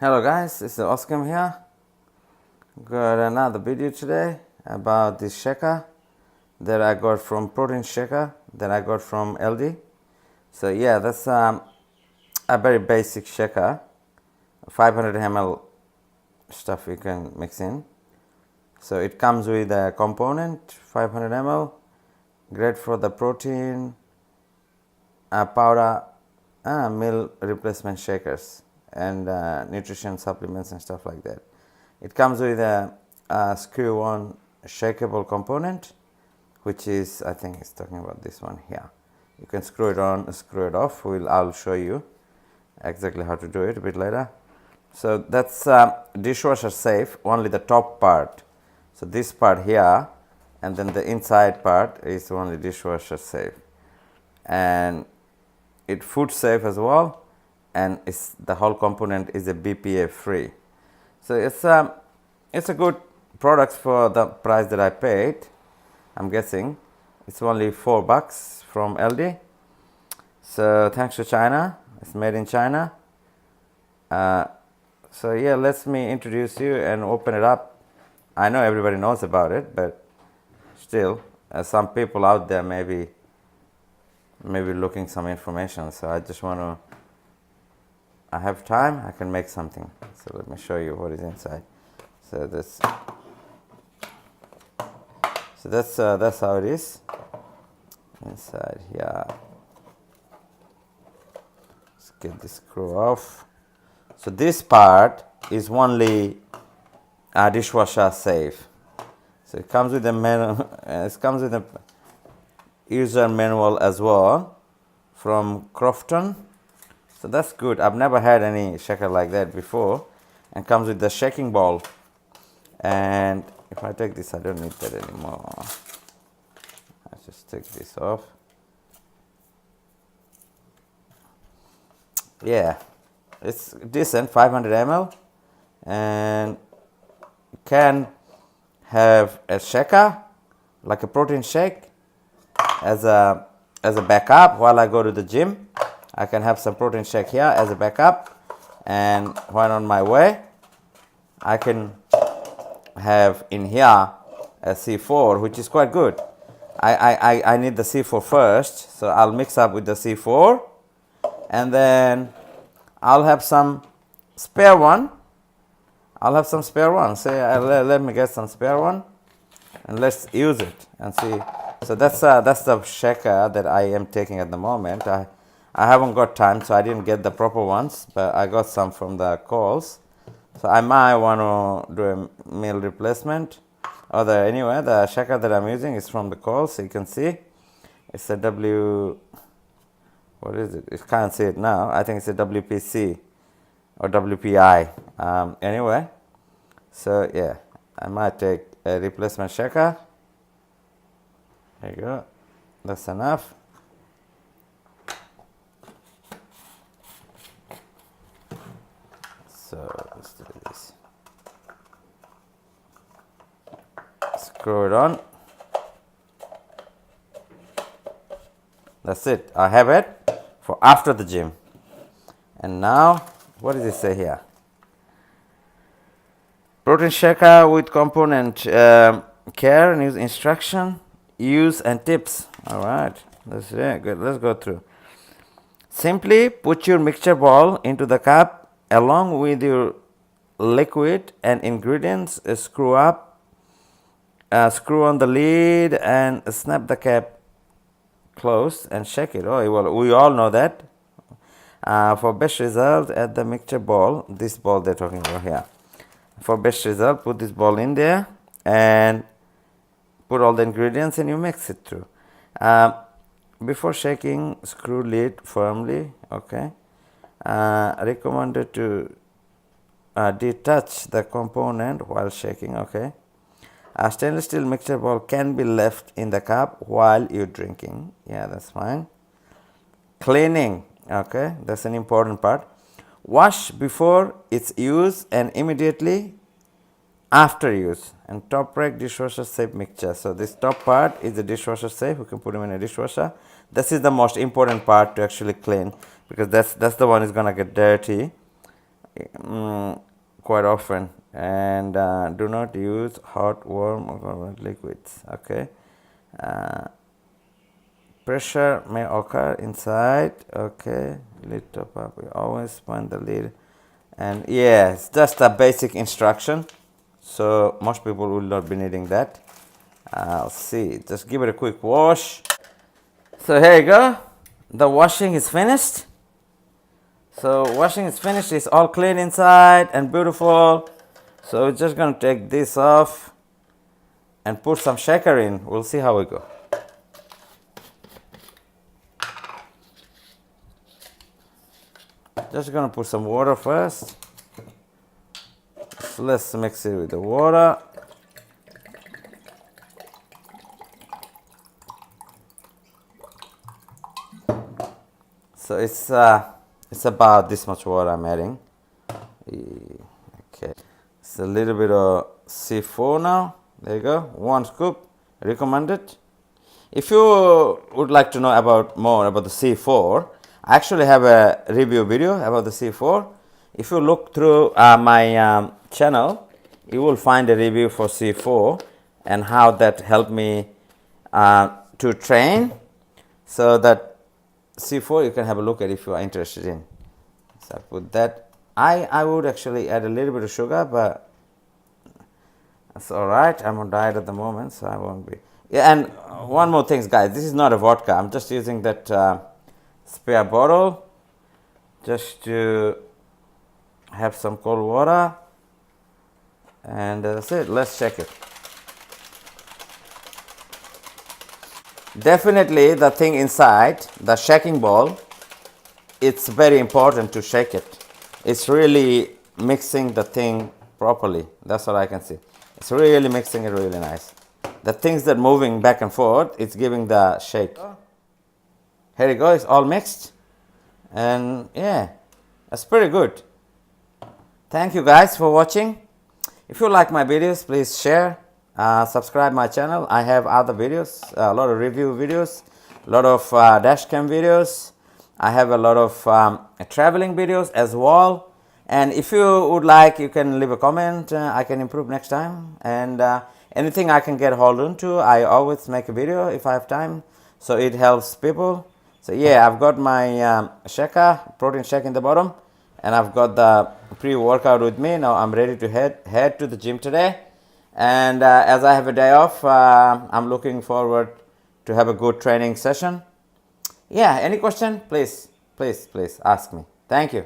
Hello guys, it's Oscar here. Got another video today about this shaker that I got from protein shaker that I got from Aldi. So yeah, that's a very basic shaker, 500 ml stuff you can mix in. So it comes with a component 500 ml, great for the protein, powder, meal replacement shakers and nutrition supplements and stuff like that. It comes with a screw-on shakeable component, which is, I think it's talking about this one here. You can screw it on, screw it off. I'll show you exactly how to do it a bit later. So that's dishwasher safe, only the top part. So this part here and then the inside part is only dishwasher safe. And it food safe as well, and the whole component is a BPA free. So it's a good product for the price that I paid. I'm guessing it's only $4 from Aldi. So thanks to China, it's made in China. So yeah, let me introduce you and open it up. I know everybody knows about it, but still, some people out there maybe looking some information. So I just want to. I have time. I can make something. So let me show you what is inside. So that's how it is inside here. Let's get this screw off. So this part is only dishwasher safe. So it comes with a manual. It comes with a user manual as well from Crofton. So that's good. I've never had any shaker like that before, and comes with the shaking ball. And if I take this, I don't need that anymore. I just take this off. Yeah, it's decent, 500 ml, and you can have a shaker like a protein shake as a backup while I go to the gym. I can have some protein shake here as a backup, and when on my way I can have in here a C4, which is quite good. I need the C4 first, so I'll mix up with the C4, and then I'll have some spare one. Say let me get some spare one, and let's use it and see. So that's the shaker that I am taking at the moment. I haven't got time, so I didn't get the proper ones, but I got some from the calls. So I might want to do a meal replacement. Anyway, the shaker that I'm using is from the calls, so you can see it's a what is it? You can't see it now. I think it's a WPC or WPI. Anyway, so yeah, I might take a replacement shaker. There you go. That's enough. So let's do this. Screw it on. That's it. I have it for after the gym. And now, what does it say here? Protein shaker with component care and use instruction, use and tips. All right, that's it. Good. Let's go through. Simply put your mixture ball into the cup along with your liquid and ingredients. Screw on the lid and snap the cap closed and shake it. Oh, well, we all know that. For best result, add the mixture ball. This ball they're talking about here. For best result, put this ball in there and put all the ingredients and you mix it through. Before shaking, screw lid firmly. Okay. Recommended to detach the component while shaking. Okay. A stainless steel mixture bowl can be left in the cup while you're drinking. Yeah, that's fine. Cleaning. Okay, that's an important part. Wash before it's used and immediately after use. And top rack dishwasher safe mixture. So this top part is the dishwasher safe. We can put them in a dishwasher. This is the most important part to actually clean, because that's the one is gonna get dirty quite often, and do not use hot, warm, or liquids. Okay. Pressure may occur inside. Okay, lid top up. We always find the lid, and yeah, it's just a basic instruction. So most people will not be needing that. I'll see. Just give it a quick wash. So here you go. The washing is finished. So washing is finished. It's all clean inside and beautiful. So we're just gonna take this off and put some shaker in. We'll see how we go. Just gonna put some water first. So let's mix it with the water. So it's about this much water I'm adding. Okay, it's a little bit of C4 now. There you go, 1 scoop, recommended. If you would like to know more about the C4, I actually have a review video about the C4. If you look through my channel, you will find a review for C4 and how that helped me to train. So that C4 you can have a look at if you are interested in. So I put that. I would actually add a little bit of sugar, but that's all right. I'm on diet at the moment, so I won't be. Yeah, and one more thing, guys. This is not a vodka. I'm just using that spare bottle just to have some cold water, and that's it. Let's check it. Definitely the thing inside, the shaking ball, it's very important to shake it. It's really mixing the thing properly. That's what I can see. It's really mixing it really nice. The things that moving back and forth, it's giving the shake. Here you go, it's all mixed. And yeah, that's pretty good. Thank you guys for watching. If you like my videos, please share. Subscribe my channel. I have other videos, a lot of review videos, a lot of dash cam videos. I have a lot of traveling videos as well. And if you would like, you can leave a comment. I can improve next time. And anything I can get hold on to, I always make a video if I have time. So it helps people. So yeah, I've got my shaker, protein shake in the bottom. And I've got the pre-workout with me. Now I'm ready to head to the gym today. And as I have a day off, I'm looking forward to have a good training session. Yeah, any question? Please ask me. Thank you.